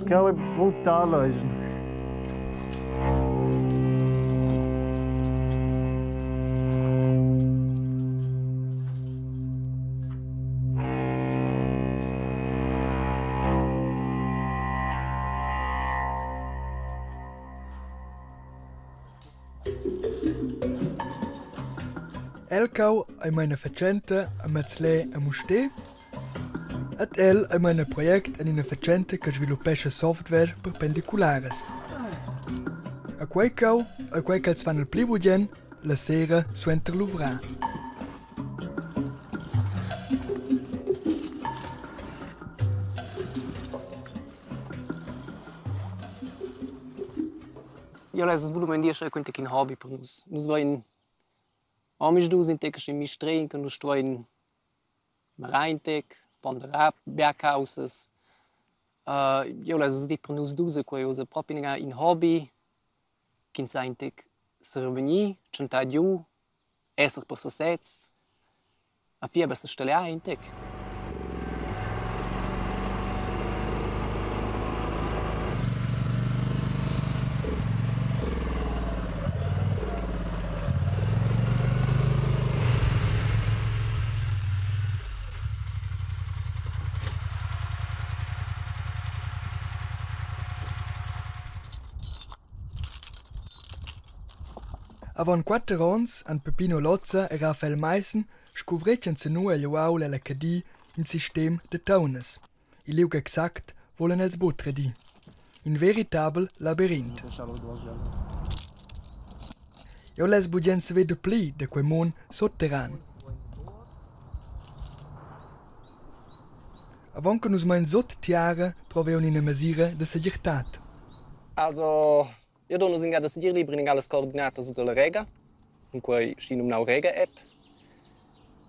Grau è brutal. Elkau ai meine facenta a Metzlè a Musté, et el ai meine project en ina facenta che sviluppescha software perpendiculares. A quei che fan il pli bugen la sera suenter l'uvrar. Io leso svoluppo dia schon quinte kin hobby per nus. Nus vain amisch dus in tec che mi strein che nus stoin Mareintec, Ponderab, Berghauses. Io leso di per nus dus quei usa proprio in hobby kin saintec serveni, centa diu, esser per sets. A pia besta stelle in tec. Avon 4 ans, an Peppino Lozza e Raphael Meissen scuvreccian se nu agli aula l'Acadie in sistem de taunes. I liug exact volen els butredi. In veritabel labirint. Io les bugen se vedo pli de quei mon sotterran. Avon che nus mein sot tiara troveon ina mesira de segirtat. Also, io dono singada seguir libri in alle coordinate della Rega, in cui stinum nau Rega app.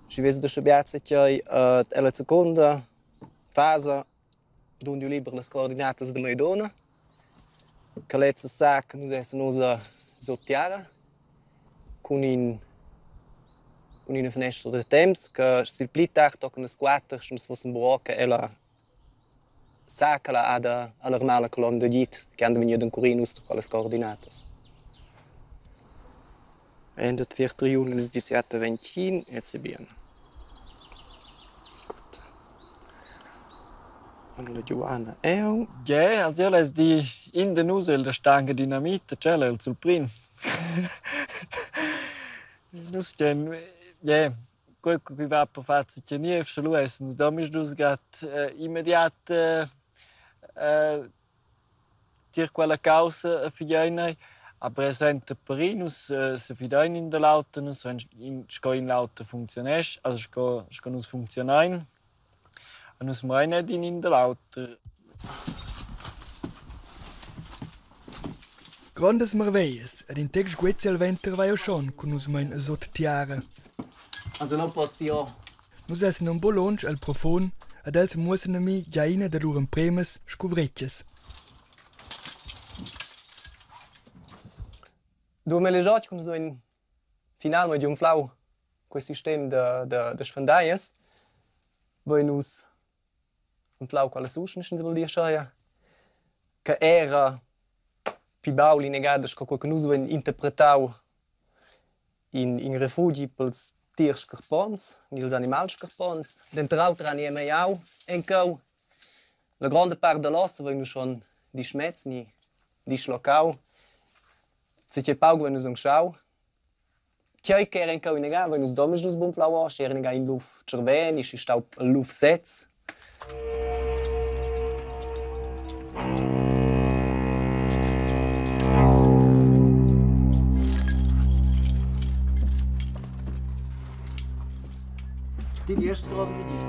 Ci vese de schabiazze che la seconda fase dono libri le coordinate de Maidona. Che letza sac nus essen usa sottiara con una finestra de temps che sil plitar toccano squatter, come se fosse un burocca e la sacala alla normale colonna de git che hanno venuto in Corinus con le coordinate. Ende 4 Juni 1725 e se bien. Gut. Allora Giovanna eu. Ja, also io les di in den Usel der Stange Dynamit, cella il sul prin. Nus gen, ja, quel che va per farsi che nie fselu essen, da mis dus gat immediat tir quella causa a figliainai, a presente perinus se fidain in der Laute, nus in sco in Laute funktionesch, also sco nus funktionain. Und nus mai net in der Laute. Grandes merveilles, ed in tex guezzi al venter vai o schon, con nus mein sot tiara. Also non posso io. Nus essen un bolonge al profon, ed els muossen a mi già ina de lur premes scuvrecces. Du me le giochi con so in final mit Jungflau, quel sistema de Schwendaies, voi nus un flau quale suschen in der Schaia, che era pi bauli negades co che nus ven interpretau in refugi pels tiers scarpons, nils animals scarpons, dentrau tra nie mai au, en cau la grande part de l'ossa voi nus schon di schmetz ni di schlocau. Se c'è pau wenn nus schau. C'è che era in cau nega, wenn nus domes nus bun flau aus, era nega in luf cerveni, si stau luf sets. Die erste Frage für dich.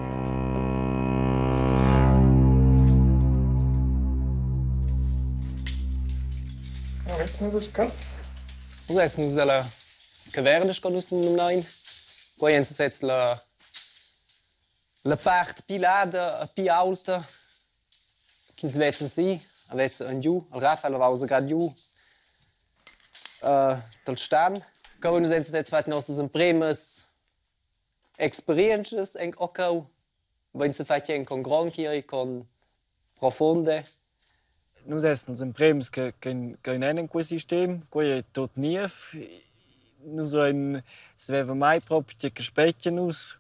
Ja, weißt du, das kann. Also, es ist eine Caverne, das ist ein Nein. Poi è jetzt la parte pilada, più alta, che si vede sì, avete un giù, il Raffaele va usa grad giù, dal stand. Come noi jetzt fatto nostre primes experiences en occo, wenn se fatto con granchi, con profonde, Nus essan emprems che nennen quel sistem, quei è tot nief. Nus sveva mai proprio che specchia nus.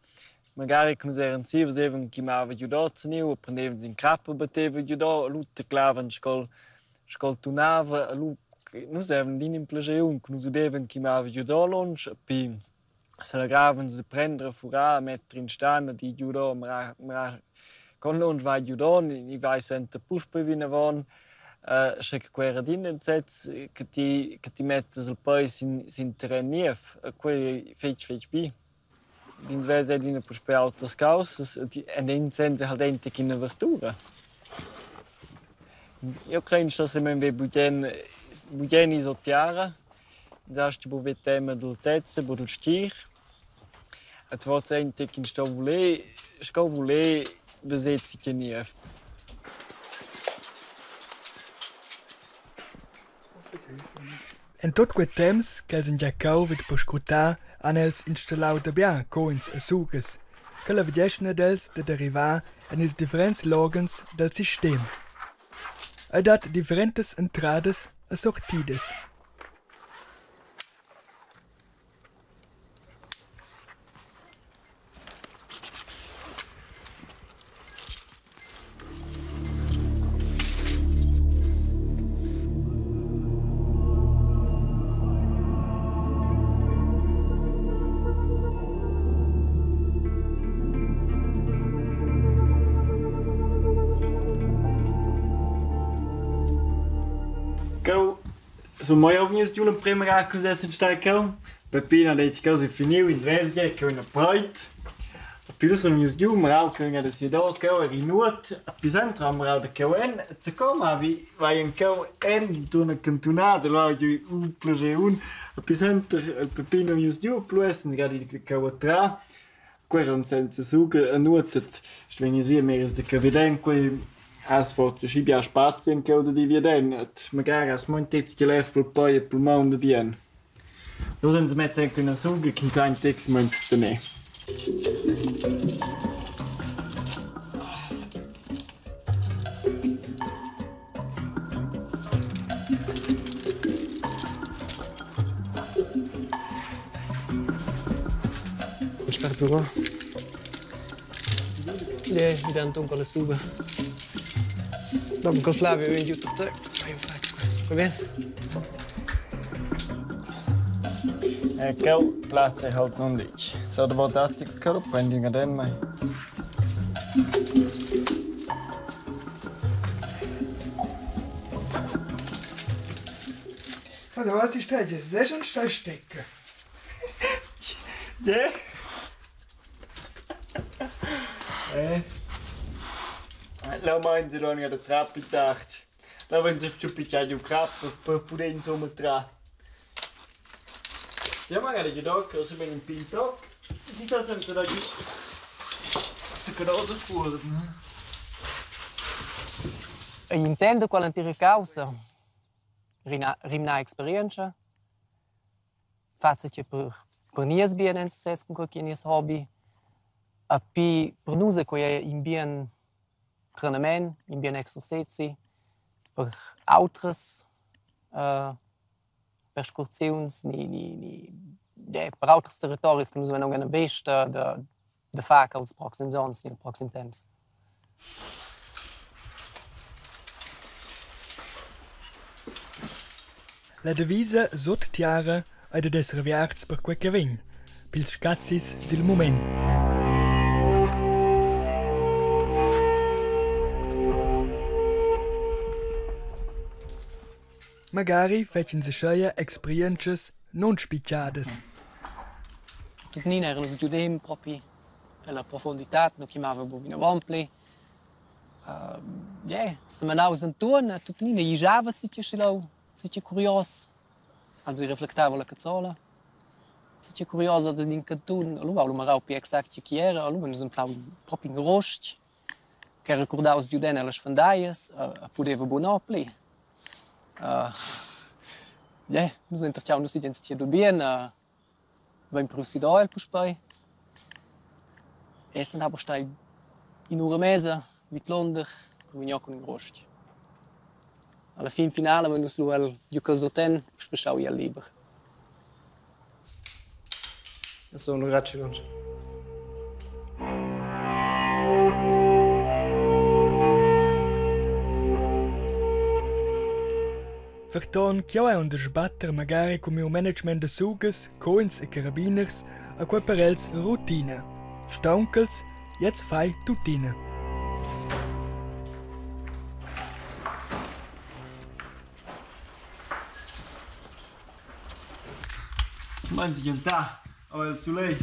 Magari che nus eran si, vesevan chi mava giudò zeniu, prendevan in crappa, batteva giudò, lutte clavan scol tunava, nus eran lì in plagiun, che nus udevan chi mava giudò longe, pi se la gravan se prendere furà, mettere in stana di giudò, con longe vai giudò, ni vai senta puspe vinavon, se che quera din che ti mettes il poi sin terren nief, quei fetch bi. Dins vese dina puspe autos causas, en in sense halt ente in apertura. Io credo che se men ve bugen isotiara, das ti bu vetema del tezze, bu del stier. Et vot ente in sto vole besetzi che nief. En tot quei temps che els ingiacau vid po scrutar han els installau da bia coins e sugas, che la vegesna dels da derivar en ils differents logans del sistem. Ha dat differentes entrades e sortides. So mai ovnies giulen prima cos'è in stacco. Pepina lech cose finiu in Svesje che una pride. Più sono mis giu marau che una si do che è rinut, più centro marau de che en, se come vai in che en una cantonata là giù un plage un, più centro Pepina mis giu plus in gadi che tra. Queron senza suga nuotet, sveni sie mehr de che veden as forse si bia spazio in che di viden, magari as montez che lef per poi per mondo dien. Lo sind met sen können suga kin sein text mens tene. Aspetta qua. Vi danno con la suga. Dopo col Flavio vieni giù per te. Vai, faccio qua. Va bene? Ecco, platz è halt non dici. So da voltati che lo prendi in adem mai. Also, was ist das? Das ist schon ein Stecker. Ja. Lau meinen sie dann ja der Trappe gedacht. Lau wenn sie schon piccati un crappo per poter insomma tra. Ja, magari gedacht, che se ben in pintoc, ti sa sempre da giù. Se che cosa fuori. Intendo quella antica causa. Rimna esperienza. Faccio che per nies bien in sets con qualche hobby. A pi per nuse che è in bien trainement, in bien esercizi, per altres perscursions, per altres territoris che noi non hanno visto da fare als proxims ans, nei proxim temps. La devisa sottiara è da essere viarts per quel che vegn, pils scazzis del moment. Magari fecin se sceia experiences non spicciades. Tut nin erano giudem proprio alla profondità, no chiamava bovina vompli. Se manaus intorno, tut nin igiava zitia curios. Also ich reflektava la cazzola. Zitia curiosa da din cantun, allora lo marau pi exact che era, allora nos inflau proprio in rost. Che ricordaus giuden alle sfandaias, podeva bonopli. Nos interciau nos idents tia do bien, beim Prusidol puspai. Essen aber stai in ura mesa, mit Londer, vigno con in rost. alla fin finale wenn us luel giucaso ten speciau ia liber. Sono grazie Gonç. Verton che è un sbatter magari come un management de sugas, coins e carabiners a quei parels rutina. Staunkels, jetzt fai tutina. Man si gianta, aber il Soleil.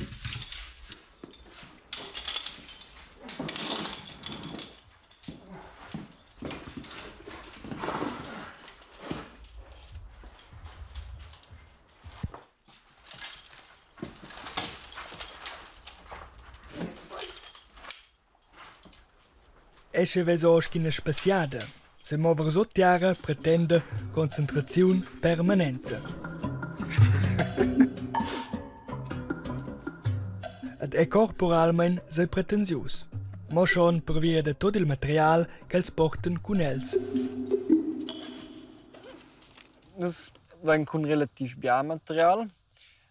Esce vesos ch'ina spaziada. Se mover so tiara pretende concentrazione permanente. Ed è corporalmein sei pretensius. Ma schon per via de tot il material qu'els porten cun els. Nus ven cun relativ bia material.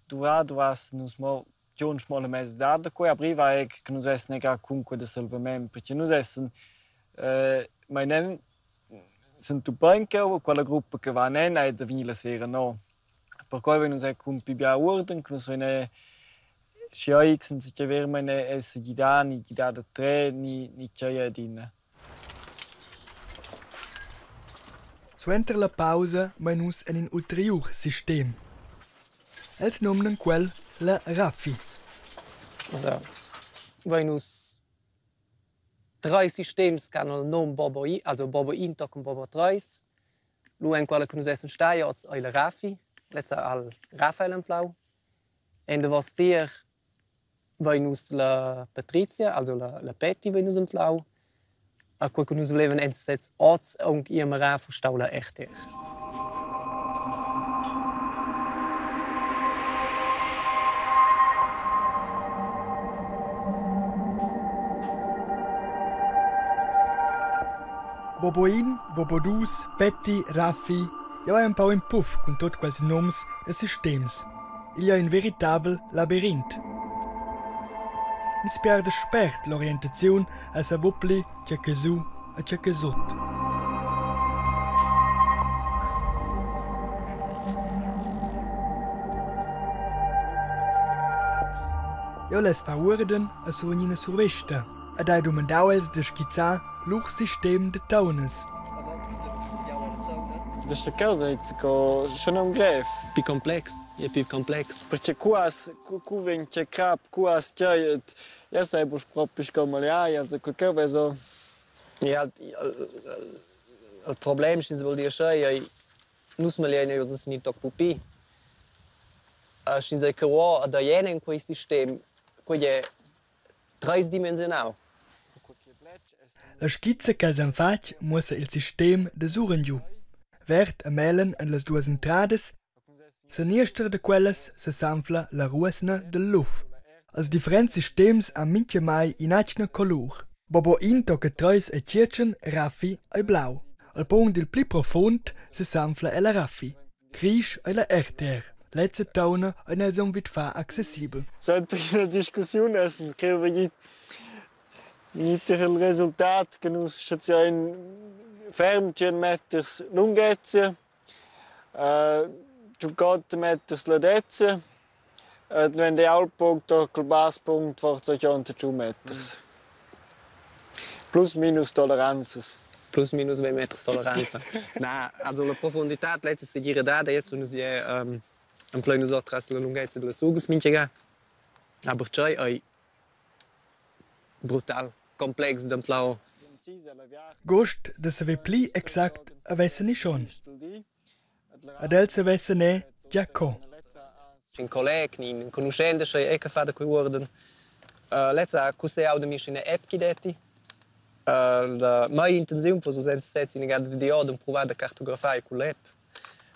Du has nus mo giunts mo le mes dada coi abriva ec che nus essen ega cunque de salvament, perché nus essen mein nen sind tu banca quella gruppa che va nen e da vini la sera no. Per cui wenn nus ec cun bia urden, che nus vene sciaix sind sich ver meine esse gidani gidada tre ni chaia dinne. Suenter la pausa menus en un ulterior system. Els nomnen quel la Raffi. Also, wenn us drei Systems kann el nom Bobo I, also Bobo Intok und Bobo 3. Lu en quella che nus essen staiats ai la Raffi, letza al Raffaele en flau. En de was tier wenn us la Patricia, also la Petty wenn us en flau. A quel che nus leven einsetz orts und ihr mara fu staula echter. Boboin, Bobodus, Betty, Raffi, ja un po' in puff con tot quels noms e systems. Il y a un véritable labyrinthe. In si perde spert l'orientazione a sa buppli c'è che su e c'è che sot. Jo les fa urden a sognina survesta, ed ai domandau els de schizzar l'ur system de taunes. Questa cosa è un greve. Più complex, è più complex. Perché qua vince cap, qua c'è ja sai proprio come le hai, also che so. Ja, il problema è vuol dire che non si può usare in tocco pupi. Si dice che da jene in questo sistema, quello è tridimensionale. La schizza che s'han fac muossa il sistem de Surengiu. Vert a melen en las duas entrades, sa niester de quelles se sanfla la ruesna del luf. Els differents systems han minche mai in achna color. Bobo in tocca treis e circen, Raffi e blau. Al punct del pli profund se sanfla e la Raffi. Crisch e la RTR. Letze tauna e nel son vit fa accessibel. Sempre in una discussione essen scrive nicht il risultato che nus schazione ferm 100 meters lunghezza, 50 meters ladezza, wenn der Altpunkt der Baspunkt vor 200 meters. Plus minus Toleranzas. Plus minus 2 meters Toleranza. Na, also la profondità letztes se gira da adesso nus è un pleno sotras la lunghezza della sugus minchega. Aber c'è è brutal complex d'en flau. Gust de se ve pli exact avesse ni schon. Ad el se vesse ne Giaco. Un collega, un conoscente che ha fatto quei ordini. Letza cos'è auto mi in app chidetti. La mia intenzione fosse senza in grado di provare a cartografare con l'app.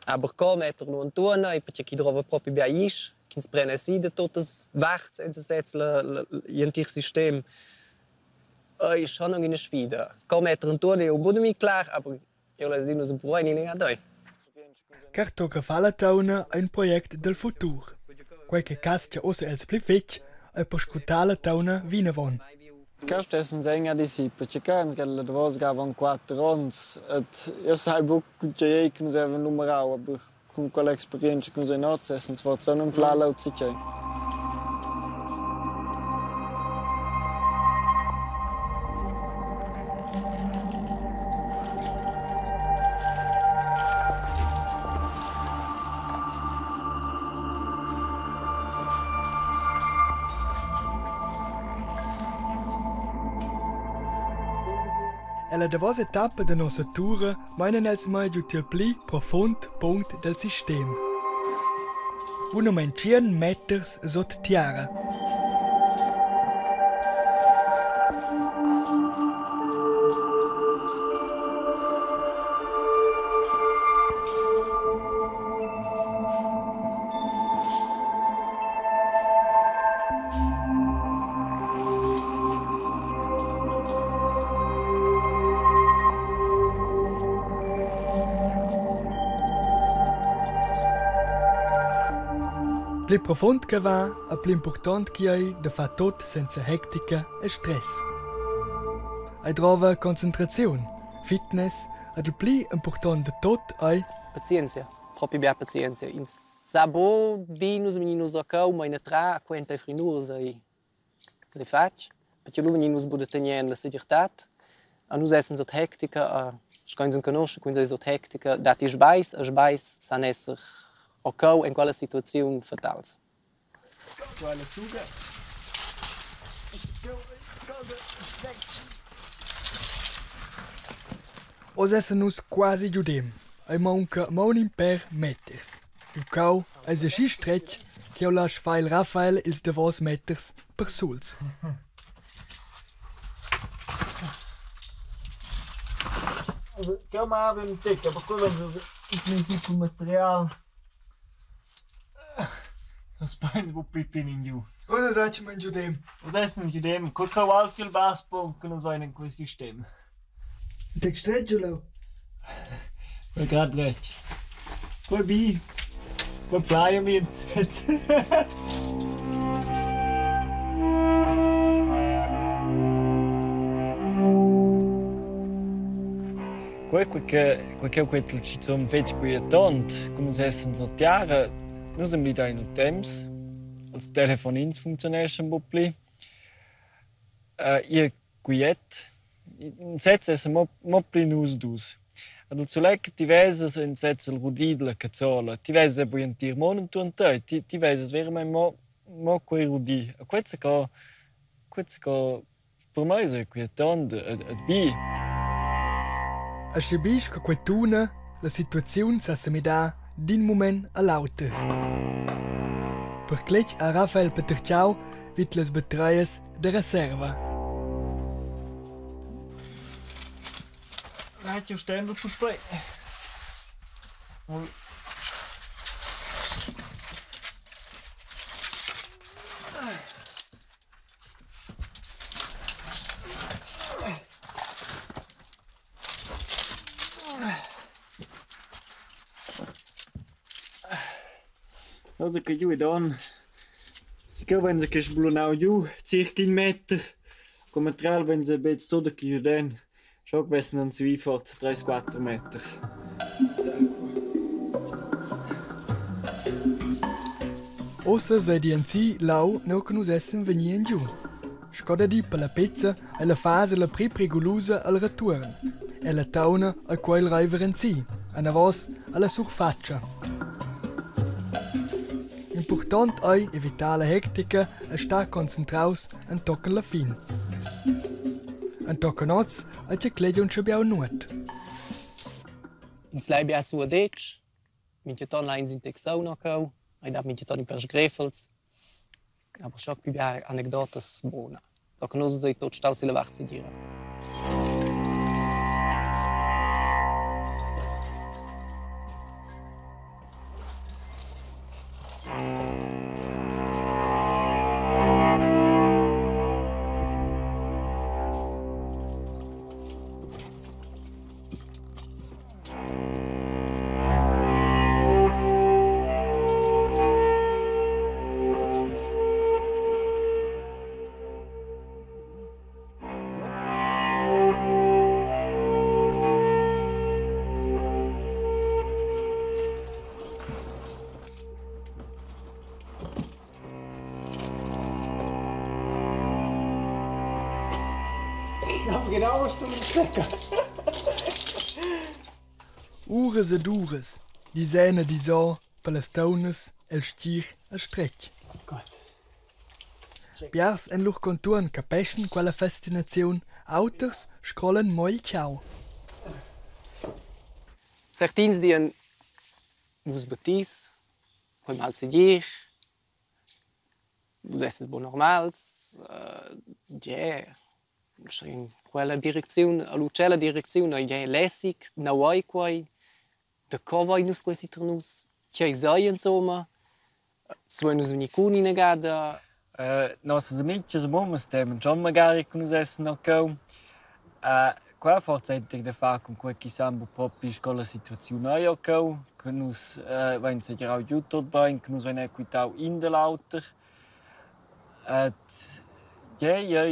Aber come mettere non torna e perché chi trova proprio bene is, chi si prende si di tutte le wacht e si setza l'intero sistema. Ist schon eine Schwede. Come mettere non torna è un po' più chiaro, aber io la zino su poi ni a doi. Cartografare la tauna è un progetto del futuro. Qualche caso che osa els pli fetch e per scrutare la tauna vinavon. Questo è un segno di sì, perché quando la voce gava 4 anni, io sai poco che non serve un numero, ma con quell'esperienza che noi abbiamo, se si fa un flalo o si c'è. E la davosa etapa da nostra tour meinen els mai giuti il pli profond punct del sistema. Uno mein 100 meters sot tiara. Pli profond che va, e pli important che è da far tot senza hectica e stress. Ei trova concentrazione, fitness, ed il pli important de tot è Pazienza, proprio bia pazienza. In sabo dinus meninos a cau, ma in tra quenta frinur sei fac, perché lu meninos bude tenien la sediortat, a nus essen sot hectica, scoins en conosce, quindi sot hectica, dat is bais san esser a cau in quella situazione fatals. Os essen nus quasi giudem. Ei manca monin per meters. Il cau è schi stretch che ho las fail Raphael ils davos meters per suls. Che ma avem tecca, per quello il tipo materiale. Das Bein wo pippin in giù. Cosa sagst man giudem? Adesso non chiudiamo, con qualche basso che non so in questo sistema. Tek stretchulo. Quel grad vecchio. Quel bi. Quel playa mi jetzt. Quel ci sono feci qui a tont, come se essen so tiara, non sono mi da in il temps. Als telefonins funktioniert ein bisschen. Ihr quiet. In Sätze ist ein bisschen ausdus. Also zu lecken, die Weise in Sätze rudidle cazzola. Die Weise poi un tir monen tu antai. Die Weise wäre mein mo quei rudi. Questo per me è quietante et bi. A schibisch che quetuna la situazione sa mi da din moment all'auter. Per clec a Rafael Peterciau vit les betraies de reserva. Laat je stempel verspreiden. Also che giù don. Si che wenn se che sblunau giù, circa 1 meter. Come tral wenn se bez todo che giù den. Schau, wessen an zu einfach 3-4 Meter. Ossa sei di anzi lau no che nus essen venien giù. Scoda di per la pezza è la fase la pri pericolosa al return. E la tauna a quel river anzi, a navos alla surfaccia. Important è evitare la hectica e star concentraus an tocken la fin. An tocken oz a che clegion che biau nuot. In slajbia su adec, minche ton lines in texau no cau, ai dat minche ton in persgrefels. Aber schau più bia anecdotas bona. Tocken nos sei tot stau sila varzi dira. Aber genau was du mir stecken. Ures ed ures, die Säne die so, per las taunas, el stich a strecch. Gut. Biars en luch contuan capeschen quella fascinazione, auters scrollen moi ciao. Certins dian vus batis, hoi mal seguir, vus esses bon normals, in quella direzione, all'ucella direzione, è lässig, na vai quai, da covai nus quasi ternus, c'è sai insomma, su nus unicuni negada. Nossas amigas mamas temem schon magari con nos essen noch go. Qua forzentig de fa con quel che sambo proprio con la situazione io go, con nos wenn se grau juttot bain, con nos wenn equitau in de lauter. Ja,